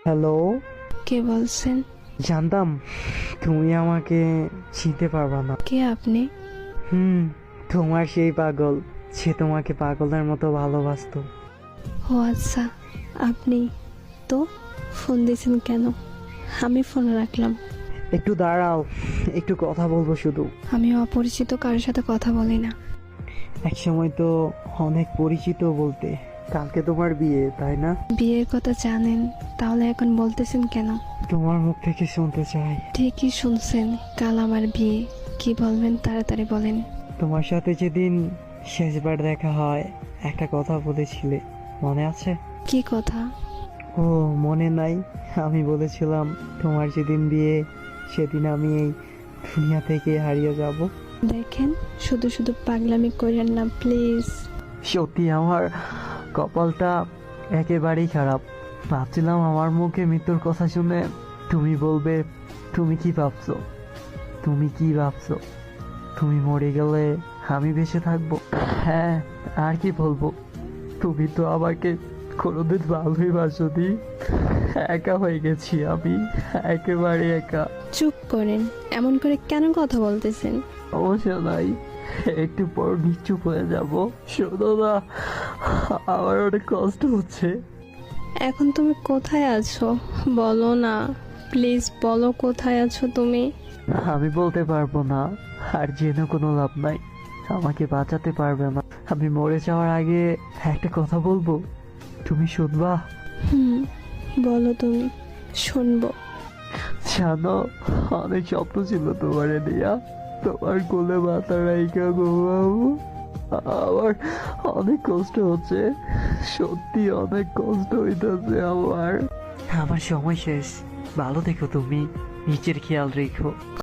Hello. কে বলছেন? জানতাম তুমি আমাকে চিনতে পারবা না। কে আপনি? তোমার সেই পাগল, সে তোমাকে পাগলের মতো ভালোবাসতো। ও আচ্ছা, আপনি তো ফোন দিয়েছেন কেন? আমি ফোন রাখলাম। একটু দাঁড়াও, একটু কথা বলবো শুধু। আমি অপরিচিত কারোর সাথে কথা বলি না। এক সময় তো অনেক পরিচিত বলতে। কালকে তোমার বিয়ে, তাই না? বিয়ের কথা জানেন, তাহলে এখন বলতেছেন কেন? তোমার মুখ থেকে শুনতে চাই। ঠিকই শুনছেন, কাল আমার বিয়ে। কি বলবেন তাড়াতাড়ি বলেন। তোমার সাথে যেদিন শেষবার দেখা হয়, একটা কথা বলেছিলে, মনে আছে? কি কথা? ও মনে নাই? আমি বলেছিলাম তোমার যেদিন বিয়ে সেদিন আমি এই দুনিয়া থেকে হারিয়ে যাব। দেখেন, শুধু শুধু পাগলামি করেন না প্লিজ। সত্যি আমার কপালটা একেবারেই খারাপ। ভাবছিলাম আমার মুখে মৃত্যুর কথা শুনে তুমি বলবে তুমি কি ভাবছো, তুমি কি ভাবছো, তুমি মরে গেলে আমি বেঁচে থাকবো। হ্যাঁ, আর কি বলবো, তুমি তো আমাকে কোনোদিন ভালোই বাসোনি। একা হয়ে গেছি আমি, একেবারে একা। চুপ করেন, এমন করে কেন কথা বলতেছেন? সমস্যা নাই, একটু পর নিশ্চুপ হয়ে যাব। শোনো না, আমার অনেক কষ্ট হচ্ছে। এখন তুমি কোথায় আছো বলো না, প্লিজ বলো কোথায় আছো তুমি। আমি বলতে পারবো না, আর জেনে কোনো লাভ নাই। আমাকে বাঁচাতে পারবে না। আমি মরে যাওয়ার আগে একটা কথা বলবো, তুমি শুনবা? বলো তুমি, শুনবো। জানো, অনেক স্বপ্ন ছিল তোমারে দিয়া, তোমার কোলে মাথা রাইখা ঘুমাবো। আমার অনেক কষ্ট হচ্ছে, সত্যি অনেক কষ্ট হইতেছে আমার। আমার সময় শেষ, ভালো দেখো তুমি, নিজের খেয়াল রেখো।